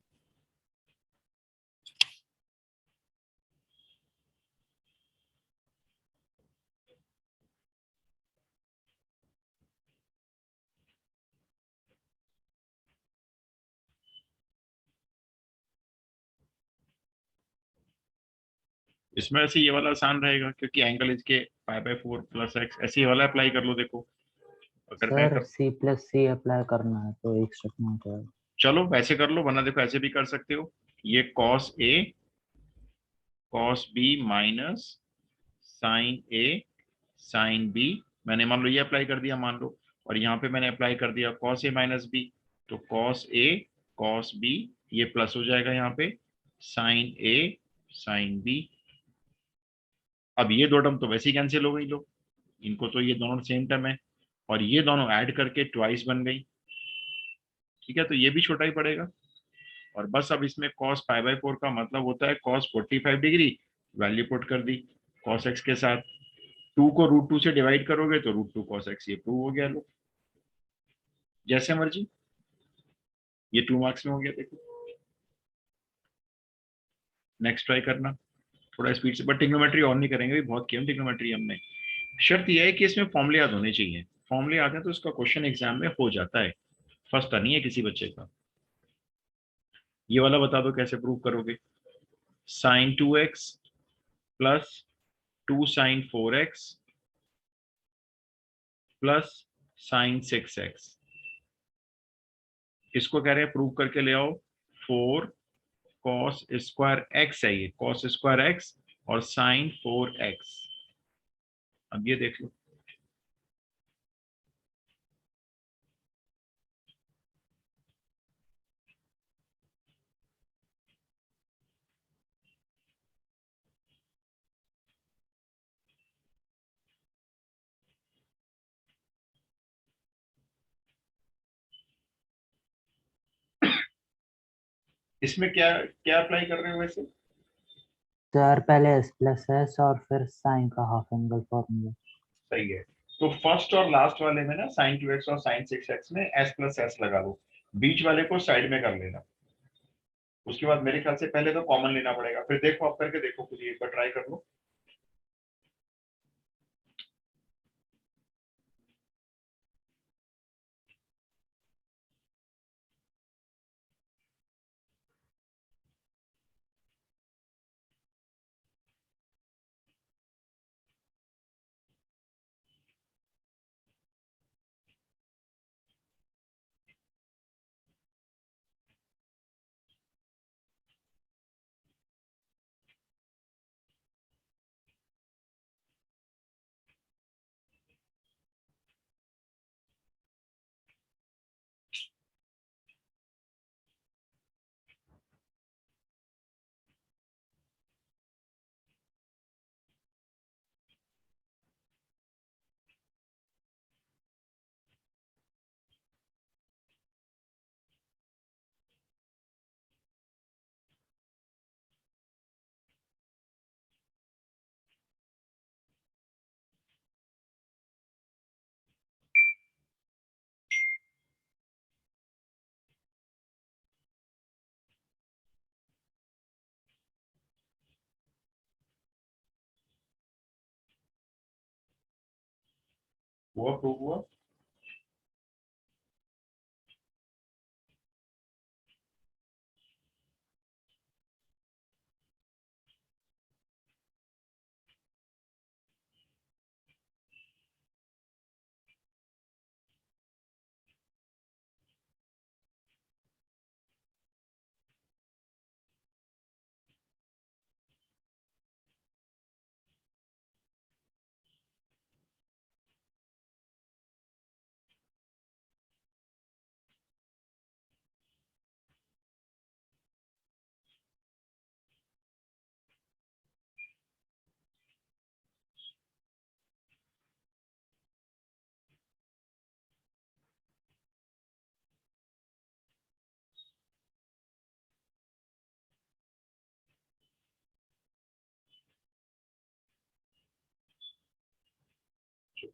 इसमें ऐसे ये वाला आसान रहेगा क्योंकि एंगल इसके पाई बाय 4 प्लस एक्स, ऐसे ये वाला अप्लाई कर लो। देखो करते हैं सर सी प्लस सी अप्लाई करना है तो एक स्टेप में हो जाएगा। चलो वैसे कर लो, वरना देखो ऐसे भी कर सकते हो। ये cos ए cos बी माइनस साइन ए साइन बी, मैंने मान लो ये अप्लाई कर दिया मान लो, और यहाँ पे मैंने अप्लाई कर दिया cos ए माइनस बी, तो cos ए cos बी, ये प्लस हो जाएगा यहाँ पे साइन ए साइन बी। अब ये दो टर्म तो वैसे ही कैंसिल हो गई लो, इनको तो ये दोनों सेम टर्म है, और ये दोनों ऐड करके ट्वाइस बन गई। ठीक है, तो ये भी छोटा ही पड़ेगा। और बस अब इसमें cos पाई बाय 4 का मतलब होता है cos 45 डिग्री, वैल्यू पुट कर दी cos x के साथ, 2 को रूट 2 से डिवाइड करोगे तो रूट 2 cos x, ये प्रूव हो गया लो। जैसे मर्जी, ये 2 मार्क्स में हो गया देखो। नेक्स्ट ट्राई करना थोड़ा स्पीड से, बट ट्रिग्नोमेट्री और नहीं करेंगे, बहुत किया ट्रिग्नोमेट्री हमने। शर्त यह है कि इसमें फॉर्मूले याद होने चाहिए, फॉर्मूले याद है तो इसका क्वेश्चन एग्जाम में हो जाता है, फर्स्ट नहीं है किसी बच्चे का। ये वाला बता दो कैसे प्रूव करोगे। Sine 2x plus 2 sin 4x plus sin 6x, इसको कह रहे हैं प्रूव करके ले आओ। 4 cos² x है, ये cos² x और sin 4x। अब ये देख लो, इसमें क्या क्या अप्लाई कर रहे हो वैसे? सर पहले एस प्लस एस और फिर साइन का हाफ एंगल फॉर्मूला। सही है, तो फर्स्ट और लास्ट वाले में ना sin 2x और sin 6x में s प्लस एस लगा लो, बीच वाले को साइड में कर लेना। उसके बाद मेरे ख्याल से पहले तो कॉमन लेना पड़ेगा, फिर देखो आप करके देखो, खुद ही एक बार ट्राई कर लो। हुआ प्रूव हुआ?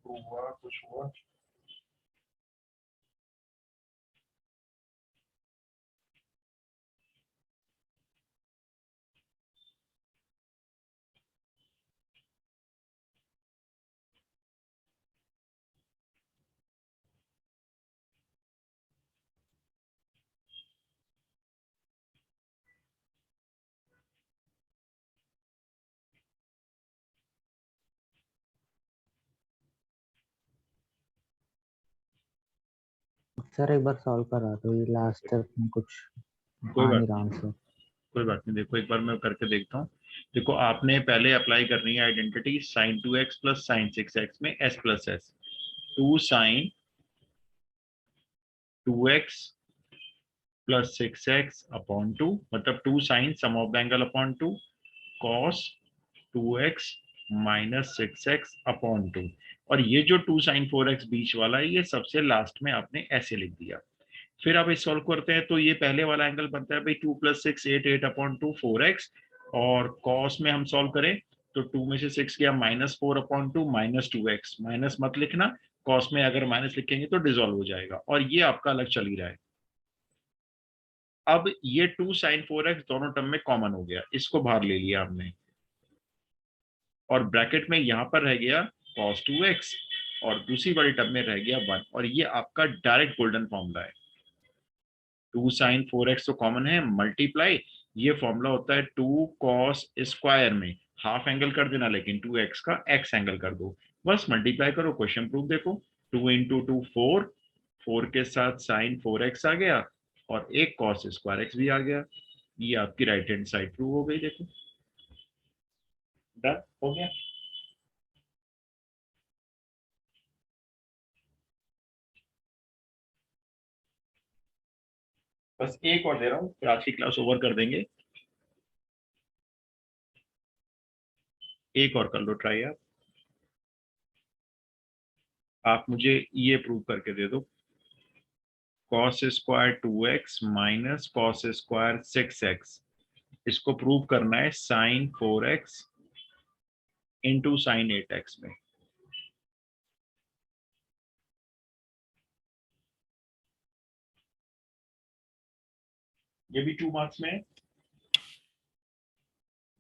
प्रूव हुआ? कुछ हुआ? सर एक बार सॉल्व करा दो, ये लास्ट स्टेप में कुछ कोई आ बात नहीं रहा नहीं, आंसर। कोई बात नहीं। देखो एक बार मैं करके देखता हूँ। देखो आपने पहले अप्लाई करनी है identity sign 2x plus sign 6x में s plus s. 2 sine 2x plus 6x upon 2, मतलब 2 sine sum of the angle upon 2 cos 2x minus 6x upon 2। और ये जो 2 साइन 4x बीच वाला है, ये सबसे लास्ट में आपने ऐसे लिख दिया। फिर आप इस सॉल्व करते हैं तो ये पहले वाला एंगल बनता है भाई 2 प्लस 6 8, 8 अपॉन 2 4x। और कॉस में हम सॉल्व करें तो 2 में से 6 गया minus 4 upon 2 minus 2x। Minus मत लिखना, कॉस में अगर माइनस लिखेंगे तो डिसॉल्व हो जाएगा, और ये आपका अलग चल ही रहा है। अब ये 2 साइन 4x दोनों टर्म में कॉमन हो गया, इसको बाहर ले लिया हमने, और ब्रैकेट में यहां पर रह गया cos 2x, और दूसरी वाली टर्म में रह गया 1। और ये आपका डायरेक्ट गोल्डन फॉर्मूला है। 2 साइन 4x तो कॉमन है, मल्टीप्लाई ये फॉर्मूला होता है 2 कॉस स्क्वायर में हाफ एंगल कर देना, लेकिन 2x का x एंगल कर दो, बस मल्टीप्लाई करो, क्वेश्चन प्रूफ देखो। 2 इंटू 2 4, 4 के साथ साइन 4x आ गया, और एक कॉस स्क्वायर x भी आ गया। ये आपकी राइट हैंड साइड प्रूव हो गई, देखो डन हो गया। बस एक और दे रहा हूँ, फिर आज की क्लास ओवर कर देंगे। एक और कर लो ट्राई आप मुझे ये प्रूव करके दे दो। Cos square 2x minus cos square 6x, इसको प्रूव करना है sign 4x into sine 8x में। ये भी 2 मार्क्स में है,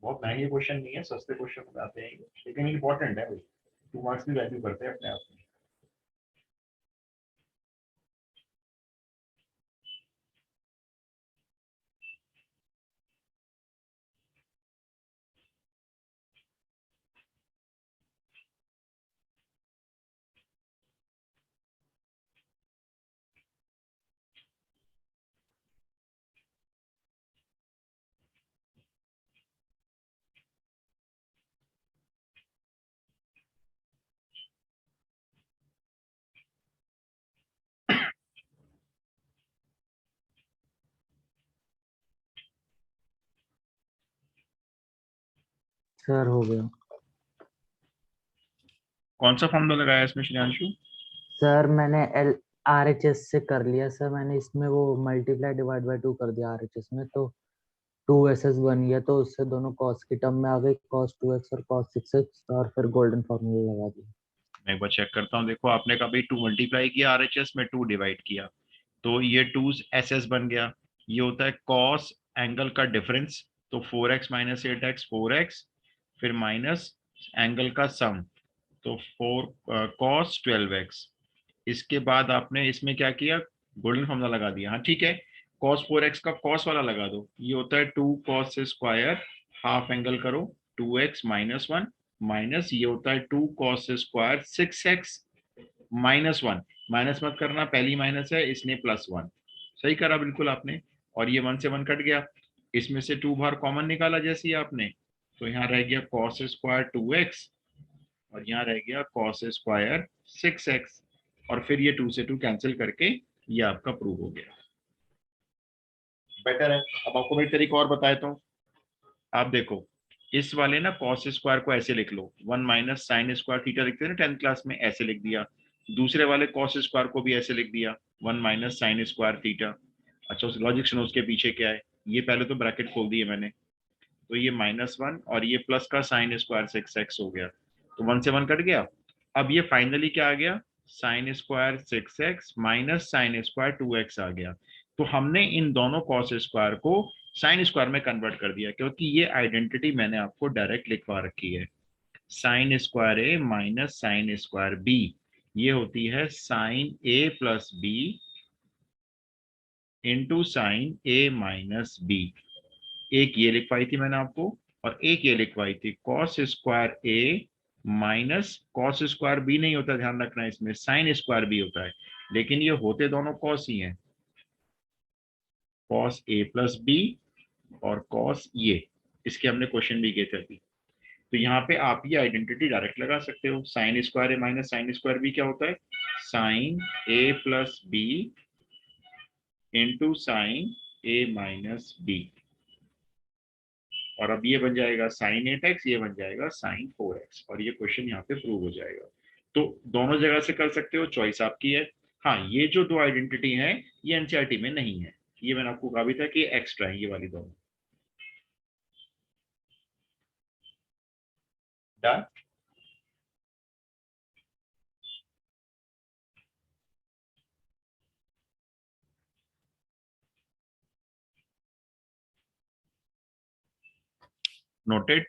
बहुत महंगे क्वेश्चन नहीं है, सस्ते क्वेश्चन बनाते हैं ये, लेकिन इंपॉर्टेंट है भाई, 2 मार्क्स भी वैल्यू करते हैं अपने आप में। सर हो गया। कौन सा फॉर्मूला लगाया इसमें श्रेयांशु? सर मैंने एल RHS से कर लिया सर, मैंने इसमें वो मल्टीप्लाई डिवाइड बाय 2 कर दिया RHS में, तो 2SS बन गया, तो उससे दोनों कॉस की टर्म में आ गई, cos 2x और cos 6x, और फिर गोल्डन फॉर्मूला लगा दिया। मैं एक बार चेक करता हूँ। देखो आपने कभी 2 मल्टीप्लाई किया, आरएचएस में 2 डिवाइड किया, तो ये 2 एसएस बन गया। ये होता है कॉस एंगल का डिफरेंस, तो 4x माइनस 8x 4x, फिर माइनस एंगल का सम, तो 4 cos 12x, इसके बाद आपने इसमें क्या किया, गोल्डन फॉर्मूला लगा दिया। हाँ ठीक है, cos 4x का cos वाला लगा दो, ये होता है 2 cos स्क्वायर, हाफ एंगल करो 2x माइनस वन, माइनस ये होता है 2 cos square 6x minus one, minus मत करना, पहली माइनस है इसने प्लस वन, सही करा बिल्कुल आपने। और ये 1 से 1 कट गया, इसमें से 2 बार कॉमन निकाला जैसे ही आपने, तो यहाँ रह गया cos स्क्वायर 2x और यहाँ रह गया cos स्क्वायर 6x, और फिर ये 2 से 2 कैंसिल करके ये आपका प्रूव हो गया। बेटर है। अब आपको मैं एक तरीका और बताता हूँ, आप देखो इस वाले ना cos स्क्वायर को ऐसे लिख लो, 1 माइनस साइन स्क्वायर थीटा लिखते थे ना 10th क्लास में, ऐसे लिख दिया। दूसरे वाले cos स्क्वायर को भी ऐसे लिख दिया, 1 माइनस साइन स्क्वायर थीटा। अच्छा उस लॉजिक सुनो, उसके पीछे क्या है, ये पहले तो ब्रैकेट खोल दिए मैंने, तो ये -1 और ये प्लस का साइन स्क्वायर 6x हो गया, तो 1 से 1 कट गया। अब ये फाइनली क्या आ गया, sine square 6x minus sine square 2x आ गया। तो हमने इन दोनों कॉस स्क्वायर को साइन स्क्वायर में कन्वर्ट कर दिया, क्योंकि ये आइडेंटिटी मैंने आपको डायरेक्ट लिखवा रखी है। साइन स्क्वायर ए माइनस साइन स्क्वायर बी, ये होती है sign A plus B into sine A minus B. एक ये लिखवाई थी मैंने आपको, और एक ये लिखवाई थी कॉस स्क्वायर ए माइनस कॉस स्क्वायर बी नहीं होता, ध्यान रखना इसमें साइन स्क्वायर बी होता है, लेकिन ये होते दोनों कॉस ही हैं, कॉस ए प्लस बी और कॉस ये, इसके हमने क्वेश्चन भी किए थे अभी। तो यहाँ पे आप ये आइडेंटिटी डायरेक्ट लगा सकते हो, साइन स्क्वायर ए माइनस साइन स्क्वायर बी क्या होता है, sign A plus B into sine A minus B, और अब ये बन जाएगा साइन 8x, ये बन जाएगा साइन 4x, और ये क्वेश्चन यहाँ पे प्रूव हो जाएगा। तो दोनों जगह से कर सकते हो, चॉइस आपकी है। हाँ ये जो दो आइडेंटिटी है ये एनसीईआरटी में नहीं है, ये मैंने आपको कहा भी था कि एक्स्ट्रा है ये वाली दोनों। डन। नोटेड।